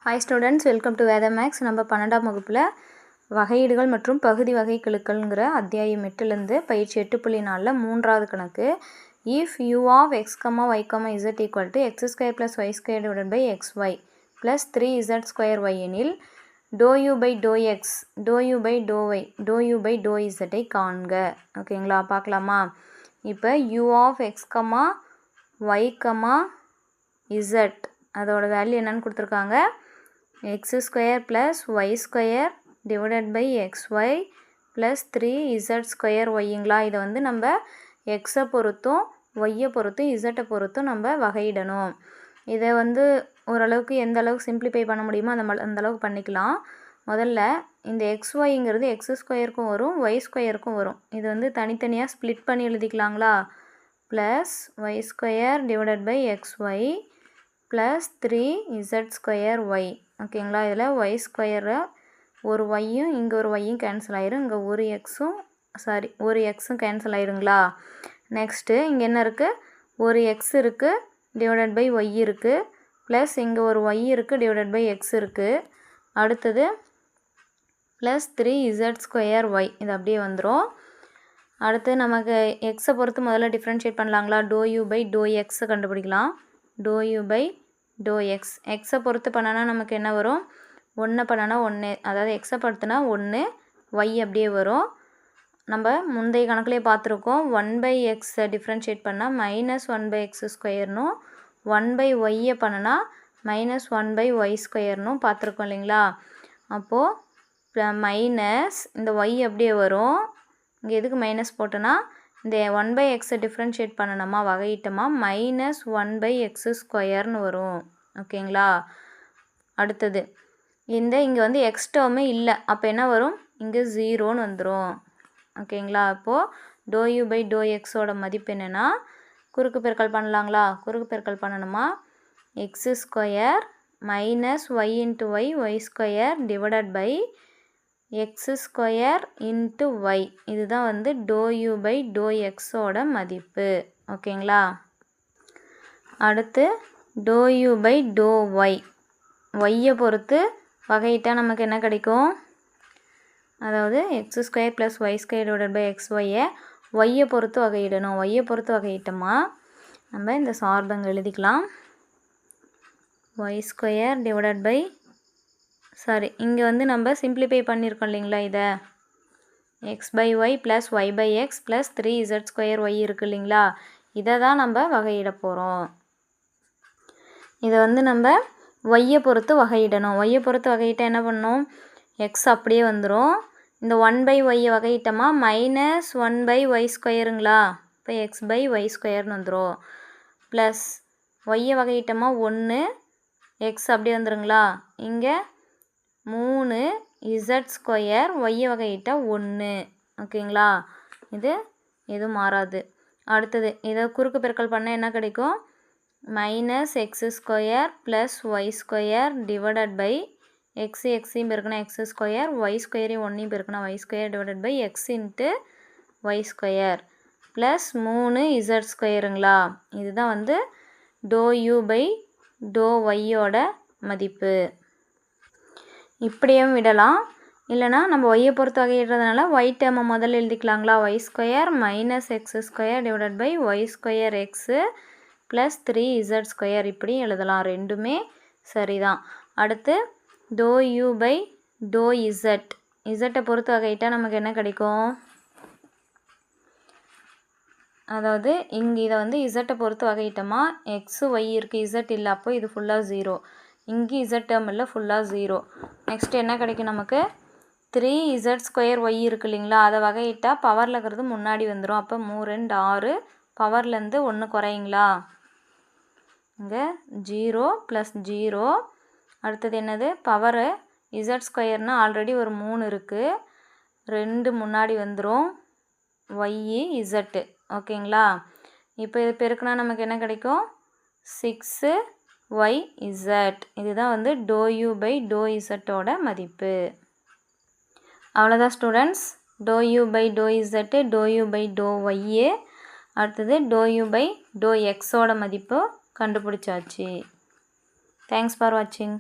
Hi students, welcome to Veda Max. நம்ம 12ஆம் வகுப்புல வகையீடுகள் மற்றும் பகுதி வகைக்கெழுக்கள்ங்கற அத்தியாயம் 8ல இருந்து பயிற்சி 8.4ல மூன்றாவது கணக்கு if u of x, y, z equal to x square plus y square divided by xy plus 3z square y எனில் dou u by dou x, dou u by dou y, dou u by dou z ஐ காண்க. ஓகேங்களா, பார்க்கலாமா? இப்போ u of x, y, z அதோட value என்னன்னு கொடுத்துருக்காங்க. x square plus y square divided by xy plus 3z square yங்களா. இதை வந்து நம்ம x பொறுத்தும் y பொறுத்தும் z பொறுத்தும் நம்ம வகையிடணும். இதை வந்து ஓரளவுக்கு எந்த அளவுக்கு சிம்பிளிஃபை பண்ண முடியுமோ அந்த அளவுக்கு பண்ணிக்கலாம். முதல்ல இந்த xyங்கிறது x ஸ்கொயருக்கும் வரும் y ஸ்கொயருக்கும் வரும். இது வந்து தனித்தனியாக ஸ்ப்ளிட் பண்ணி எழுதிக்கலாங்களா. Plus y square divided by xy plus 3z square y. ஓகேங்களா, இதில் y ஸ்கொயரை ஒரு yயும் இங்கே ஒரு yயும் கேன்சல் ஆயிரும். இங்கே ஒரு xும் கேன்சல் ஆயிருங்களா. நெக்ஸ்ட்டு இங்கே என்ன இருக்குது, ஒரு x இருக்குது டிவைடட் பை y இருக்குது ப்ளஸ் இங்கே ஒரு y இருக்குது டிவைடட் பை x இருக்குது. அடுத்தது ப்ளஸ் 3z ஸ்கொயர் y, இது அப்படியே வந்துடும். அடுத்து நமக்கு எக்ஸை பொறுத்து முதல்ல டிஃப்ரென்ஷியேட் பண்ணலாங்களா. டோ யூ பை டோ எக்ஸை கண்டுபிடிக்கலாம். Doe u by doe x, எக்ஸை பொறுத்து பண்ணனா நமக்கு என்ன வரும், 1 பண்ணனா 1, அதாவது எக்ஸை பொறுத்துனா 1, y அப்படியே வரும். நம்ம முந்தைய கணக்குலேயே பார்த்துருக்கோம். 1/x டிஃப்ரென்ஷியேட் பண்ணால் -1/x ஸ்கொயர்னும் 1/y பண்ணனா -1/y ஸ்கொயர்னும் பார்த்துருக்கோம் இல்லைங்களா. அப்போது மைனஸ் இந்த y அப்படியே வரும். இங்கே எதுக்கு மைனஸ் போட்டோன்னா இந்த 1/x டிஃப்ரென்ஷியேட் பண்ணணுமா வகையிட்டமா -1/x ஸ்கொயர்னு வரும். ஓகேங்களா. அடுத்தது இங்கே வந்து எக்ஸ் டேர்மே இல்லை, அப்போ என்ன வரும், இங்கே 0ன்னு வந்துடும். ஓகேங்களா. அப்போது டோ யூ பை டோ எக்ஸோட மதிப்பு என்னென்னா, குறுக்கு பெருக்கல் பண்ணலாங்களா. குறுக்கு பெருக்கல் பண்ணணுமா, x square minus y into y, y square divided by x square into y. இதுதான் வந்து டோ யூ பை டோ எக்ஸோட மதிப்பு. ஓகேங்களா. அடுத்து doe u by doe y, ஒய்யை பொறுத்து வகையிட்டால் நமக்கு என்ன கிடைக்கும், அதாவது x square plus y square divided by x ஒய்யை பொறுத்து வகையிடணும். ஒய்யை பொறுத்து வகையிட்டோமா நம்ம இந்த சார்பங்க எழுதிக்கலாம். ஒய் ஸ்கொயர் டிவைடட் பை இங்கே வந்து நம்ம சிம்பிளிஃபை பண்ணியிருக்கோம் இல்லைங்களா. இதை x by y plus y by x plus 3z square y இருக்குது இல்லைங்களா. இதை தான் நம்ம வகையிட போகிறோம். இதை வந்து நம்ம ஒய்யை பொறுத்து வகையிடணும். ஒய்யை பொறுத்து வகையிட்டால் என்ன பண்ணணும், எக்ஸ் அப்படியே வந்துடும். இந்த 1/y வகையிட்டோமா -1/y ஸ்கொயருங்களா. இப்போ எக்ஸ் பை ஒய் ஸ்கொயர்னு வந்துடும். ப்ளஸ் ஒய்யை வகையிட்டோமா 1, எக்ஸ் அப்படியே வந்துடுங்களா. இங்கே 3z ஸ்கொயர் ஒய்யை வகையிட்டால் 1. ஓகேங்களா, இது எதுவும் மாறாது. அடுத்தது இதை குறுக்கு பெருக்கல் பண்ணால் என்ன கிடைக்கும், -x square plus y square divided by எக்ஸையும் பெருக்கணும் எக்ஸ் ஸ்கொயர், ஒய் ஸ்கொயரையும் 1ஐயும் பெருக்கணும் y square divided by x into y square plus 3z ஸ்கொயருங்களா. இதுதான் வந்து டோ யூ பை டோ ஒய்யோட மதிப்பு. இப்படியும் விடலாம், இல்லைனா நம்ம ஒய்யை பொறுத்து வகையிடுறதுனால ஒய் டேர்மை முதல்ல எழுதிக்கலாங்களா. Y square minus x square divided by y square x plus 3z square, இப்படி எழுதலாம். ரெண்டுமே சரிதான். அடுத்து doe u by doe z, இசட்டை பொறுத்து வகையிட்டால் நமக்கு என்ன கிடைக்கும், அதாவது இங்கே இதை வந்து இசட்டை பொறுத்து வகையிட்டோமா எக்ஸு ஒய் இருக்குது, இசட் இல்லை, அப்போ இது ஃபுல்லாக 0. இங்கே இசட் டேர்ம் இல்லை, ஃபுல்லாக 0. நெக்ஸ்ட் என்ன கிடைக்கும் நமக்கு, 3z ஸ்கொயர் ஒய் இருக்குது இல்லைங்களா. அதை வகையிட்டால் பவரில் இருக்கிறது முன்னாடி வந்துடும். அப்போ 3 2 6, பவர்லேருந்து 1 குறையுங்களா. இங்கே 0 ப்ளஸ் 0. அடுத்தது என்னது, பவரு இசட் ஸ்கொயர்னால் ஆல்ரெடி ஒரு 3 இருக்குது, 2 முன்னாடி வந்துடும், ஒய் இசட்டு. ஓகேங்களா. இப்போ இது பெருக்குனா நமக்கு என்ன கிடைக்கும், 6yz. இதுதான் வந்து டோ யூ பை டோ இசட்டோட மதிப்பு. அவ்வளோதான் students, doe u by doe z, doe u by doe y, அடுத்தது டோ யூ பை டோ எக்ஸோட மதிப்பு கண்டுபிடிச்சாச்சு. தேங்க்ஸ் ஃபார் வாட்சிங்.